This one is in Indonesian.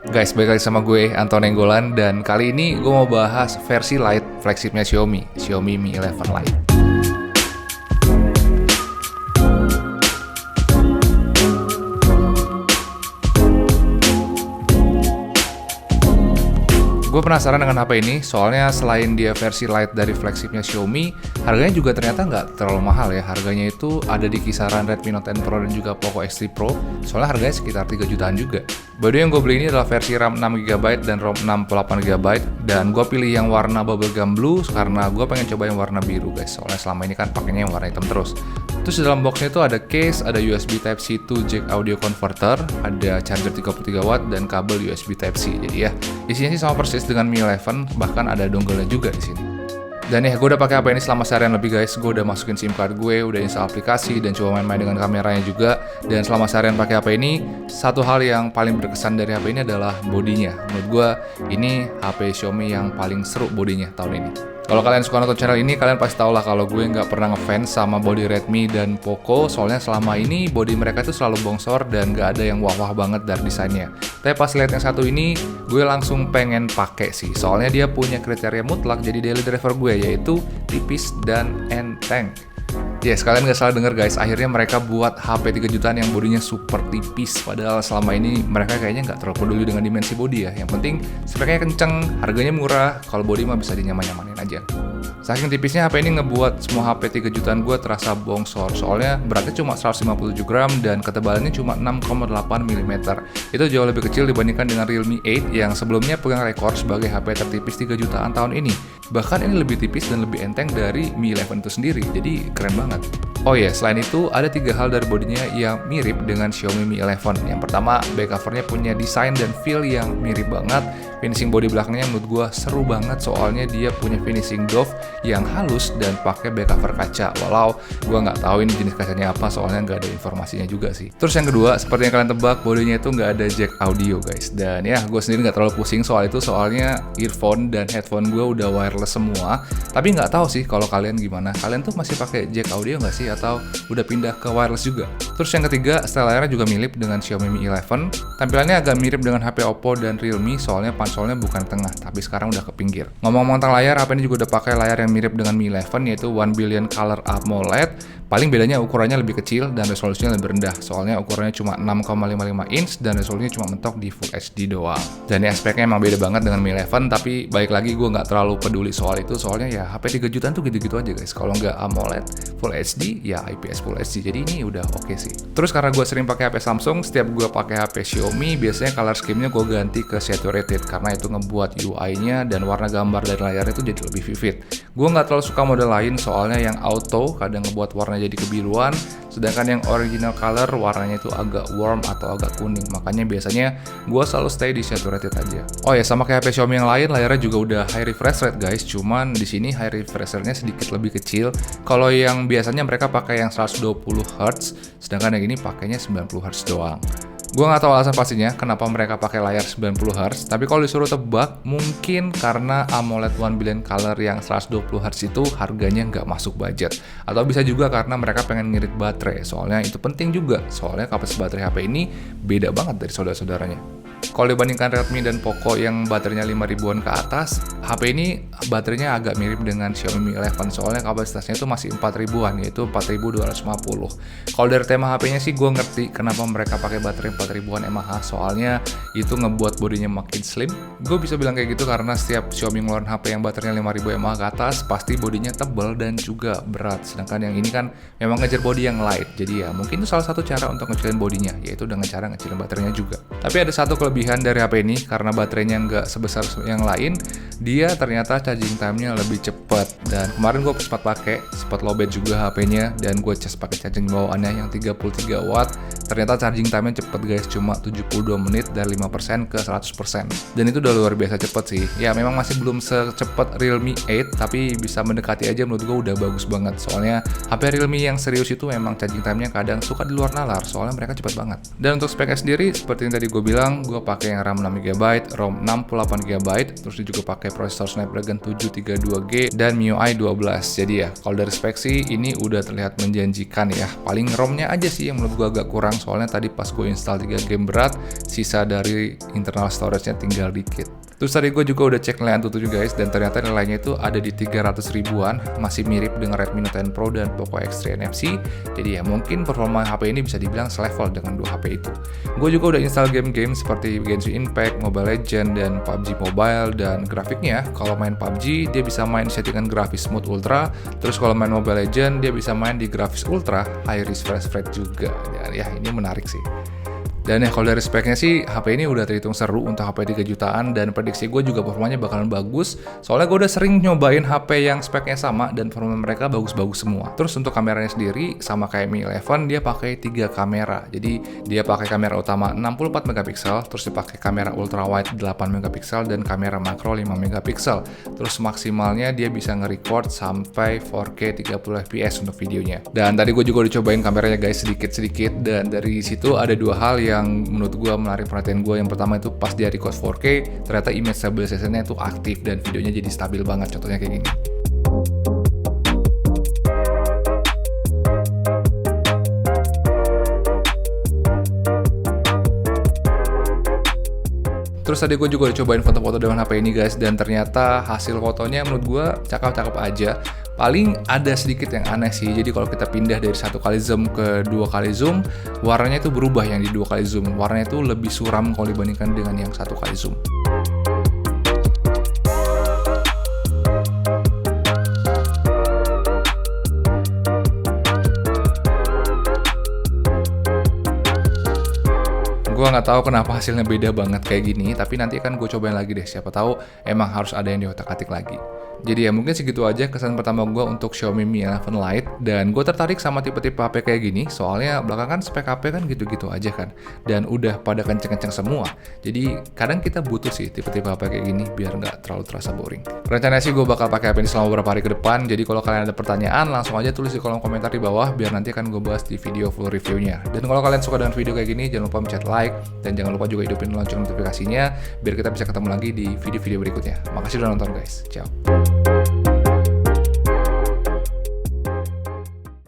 Guys, balik lagi sama gue, Anton Nenggolan. Dan kali ini gue mau bahas versi Lite flagshipnya Xiaomi Mi 11 Lite. Gue penasaran dengan HP ini, soalnya selain dia versi Lite dari flagshipnya Xiaomi, harganya juga ternyata nggak terlalu mahal ya. Harganya itu ada di kisaran Redmi Note 10 Pro dan juga Poco X3 Pro, soalnya harganya sekitar 3 jutaan juga. By the way, yang gue beli ini adalah versi RAM 6GB dan ROM 68GB, dan gue pilih yang warna bubblegum blue karena gue pengen coba yang warna biru guys, soalnya selama ini kan pakainya yang warna hitam terus. Terus di dalam boxnya itu ada case, ada USB Type-C to jack audio converter, ada charger 33W dan kabel USB Type-C. Jadi ya, isinya sih sama persis dengan Mi 11, bahkan ada dongle-nya juga di sini. Dan ya, gue udah pakai HP ini selama seharian lebih guys. Gue udah masukin SIM card gue, udah install aplikasi dan coba main-main dengan kameranya juga. Dan selama seharian pakai HP ini, satu hal yang paling berkesan dari HP ini adalah bodinya. Menurut gue, ini HP Xiaomi yang paling seru bodinya tahun ini. Kalau kalian suka nonton channel ini, kalian pasti tau lah kalau gue nggak pernah ngefans sama body Redmi dan Poco, soalnya selama ini body mereka itu selalu bongsor dan nggak ada yang wah-wah banget dari desainnya. Tapi pas lihat yang satu ini, gue langsung pengen pakai sih, soalnya dia punya kriteria mutlak jadi daily driver gue, yaitu tipis dan enteng. Yes, kalian nggak salah denger guys, akhirnya mereka buat HP 3 jutaan yang bodinya super tipis. Padahal selama ini mereka kayaknya nggak terlalu peduli dengan dimensi bodi ya. Yang penting speknya kenceng, harganya murah, kalau bodi mah bisa dinyaman-nyamanin aja. Saking tipisnya HP ini ngebuat semua HP 3 jutaan gue terasa bongsor. Soalnya beratnya cuma 157 gram dan ketebalannya cuma 6,8 mm. Itu jauh lebih kecil dibandingkan dengan Realme 8 yang sebelumnya pegang rekor sebagai HP tertipis 3 jutaan tahun ini. Bahkan ini lebih tipis dan lebih enteng dari Mi 11 itu sendiri, jadi keren banget. Oh ya, selain itu ada 3 hal dari bodinya yang mirip dengan Xiaomi Mi 11. Yang pertama, back covernya punya desain dan feel yang mirip banget. Finishing bodi belakangnya menurut gue seru banget, soalnya dia punya finishing doff yang halus dan pakai back cover kaca. Walau gue nggak tahu ini jenis kacanya apa, soalnya nggak ada informasinya juga sih. Terus yang kedua, seperti yang kalian tebak, bodinya itu nggak ada jack audio guys. Dan ya, gue sendiri nggak terlalu pusing soal itu, soalnya earphone dan headphone gue udah wireless semua. Tapi nggak tahu sih kalau kalian gimana. Kalian tuh masih pakai jack audio nggak sih, atau udah pindah ke wireless juga? Terus yang ketiga, style layarnya juga mirip dengan Xiaomi Mi 11. Tampilannya agak mirip dengan HP Oppo dan Realme, soalnya konsolnya bukan tengah, tapi sekarang udah ke pinggir. Ngomong-ngomong tentang layar, HP ini juga udah pakai layar yang mirip dengan Mi 11, yaitu 1 billion color AMOLED. Paling bedanya ukurannya lebih kecil dan resolusinya lebih rendah, soalnya ukurannya cuma 6,55 inch dan resolusinya cuma mentok di Full HD doang. Dan ya, speknya emang beda banget dengan Mi 11, tapi balik lagi gue nggak terlalu peduli soal itu, soalnya ya HP 3 jutaan tuh gitu-gitu aja guys. Kalau nggak AMOLED Full HD, ya IPS Full HD, jadi ini udah oke sih. Terus karena gue sering pakai HP Samsung, setiap gue pakai HP Xiaomi, biasanya color scheme-nya gue ganti ke saturated, karena itu ngebuat UI-nya dan warna gambar dari layarnya itu jadi lebih vivid. Gue nggak terlalu suka mode lain, soalnya yang auto kadang ngebuat warna jadi kebiruan, sedangkan yang original color warnanya itu agak warm atau agak kuning. Makanya biasanya gue selalu stay di saturated aja. Oh ya, sama kayak HP Xiaomi yang lain, layarnya juga udah high refresh rate guys, cuman di sini high refresh rate-nya sedikit lebih kecil. Kalau yang biasanya mereka pakai yang 120 Hz, sedangkan yang ini pakainya 90 Hz doang. Gue nggak tahu alasan pastinya kenapa mereka pakai layar 90 Hz, tapi kalau disuruh tebak, mungkin karena AMOLED 1 billion color yang 120 Hz itu harganya nggak masuk budget. Atau bisa juga karena mereka pengen ngirit baterai, soalnya itu penting juga, soalnya kapasitas baterai HP ini beda banget dari saudara-saudaranya. Kalau dibandingkan Redmi dan Poco yang baterainya 5000-an ke atas, HP ini baterainya agak mirip dengan Xiaomi Mi 11, soalnya kapasitasnya itu masih 4000-an, yaitu 4250. Kalau dari tema HP-nya sih gue ngerti kenapa mereka pakai baterai 4000-an mAh, soalnya itu ngebuat bodinya makin slim. Gue bisa bilang kayak gitu karena setiap Xiaomi ngeluarin HP yang baterainya 5000 mAh ke atas, pasti bodinya tebal dan juga berat. Sedangkan yang ini kan memang ngejar bodi yang light, jadi ya mungkin itu salah satu cara untuk ngecilin bodinya, yaitu dengan cara ngecilin baterainya juga. Tapi ada satu kelebihan dari HP ini, karena baterainya nggak sebesar yang lain, dia ternyata charging time-nya lebih cepat. Dan kemarin gue sempat pakai, sempat lowbat juga HP-nya, dan gue cas pakai charging bawaannya yang 33 watt. Ternyata charging time-nya cepet guys, cuma 72 menit dari 5% ke 100%. Dan itu udah luar biasa cepet sih. Ya memang masih belum secepat Realme 8, tapi bisa mendekati aja, menurut gue udah bagus banget. Soalnya HP Realme yang serius itu memang charging time-nya kadang suka di luar nalar, soalnya mereka cepet banget. Dan untuk speknya sendiri, seperti yang tadi gue bilang, gue gue pakai yang RAM 6GB, ROM 68GB, terus dia juga pakai prosesor Snapdragon 732G dan MIUI 12. Jadi ya, kalau dari spek sih ini udah terlihat menjanjikan ya. Paling ROM-nya aja sih yang menurut gue agak kurang, soalnya tadi pas gue install 3 game berat, sisa dari internal storage-nya tinggal dikit. Terus tadi gue juga udah cek nilai Antutu guys, dan ternyata nilainya itu ada di 300 ribuan, masih mirip dengan Redmi Note 10 Pro dan Poco X3 NFC. Jadi ya mungkin performa HP ini bisa dibilang selevel dengan dua HP itu. Gue juga udah install game-game seperti Genshin Impact, Mobile Legends, dan PUBG Mobile. Dan grafiknya, kalau main PUBG dia bisa main settingan grafis Smooth Ultra, terus kalau main Mobile Legends dia bisa main di grafis Ultra High Refresh Rate juga. Dan ya ini menarik sih. Dan ya kalau dari speknya sih HP ini udah terhitung seru untuk HP 3 jutaan, dan prediksi gue juga performanya bakalan bagus. Soalnya gue udah sering nyobain HP yang speknya sama dan performa mereka bagus-bagus semua. Terus untuk kameranya sendiri sama kayak Mi 11 dia pakai 3 kamera. Jadi dia pakai kamera utama 64 megapiksel, terus dia pakai kamera ultra wide 8 megapiksel dan kamera makro 5 megapiksel. Terus maksimalnya dia bisa nge-record sampai 4K 30 fps untuk videonya. Dan tadi gue juga udah cobain kameranya guys sedikit-sedikit, dan dari situ ada dua hal yang menurut gue menarik perhatian gue. Yang pertama itu pas dia record 4K, ternyata image stabilization-nya itu aktif dan videonya jadi stabil banget, contohnya kayak gini. Terus tadi gue juga udah cobain foto-foto dengan HP ini guys, dan ternyata hasil fotonya menurut gue cakep-cakep aja. Paling ada sedikit yang aneh sih, jadi kalau kita pindah dari 1 kali zoom ke 2 kali zoom, warnanya itu berubah yang di 2 kali zoom. Warnanya itu lebih suram kalau dibandingkan dengan yang 1 kali zoom. Gue nggak tahu kenapa hasilnya beda banget kayak gini, tapi nanti kan gue cobain lagi deh, siapa tahu emang harus ada yang diotak-atik lagi. Jadi ya mungkin segitu aja kesan pertama gue untuk Xiaomi Mi 11 Lite, dan gue tertarik sama tipe-tipe HP kayak gini, soalnya belakangan spek HP kan gitu-gitu aja kan, dan udah pada kenceng-kenceng semua. Jadi kadang kita butuh sih tipe-tipe HP kayak gini biar nggak terlalu terasa boring. Rencananya sih gue bakal pakai HP ini selama beberapa hari ke depan, jadi kalau kalian ada pertanyaan langsung aja tulis di kolom komentar di bawah, biar nanti akan gue bahas di video full reviewnya. Dan kalau kalian suka dengan video kayak gini, jangan lupa mencet like, dan jangan lupa juga hidupin lonceng notifikasinya biar kita bisa ketemu lagi di video-video berikutnya. Makasih udah nonton guys, ciao.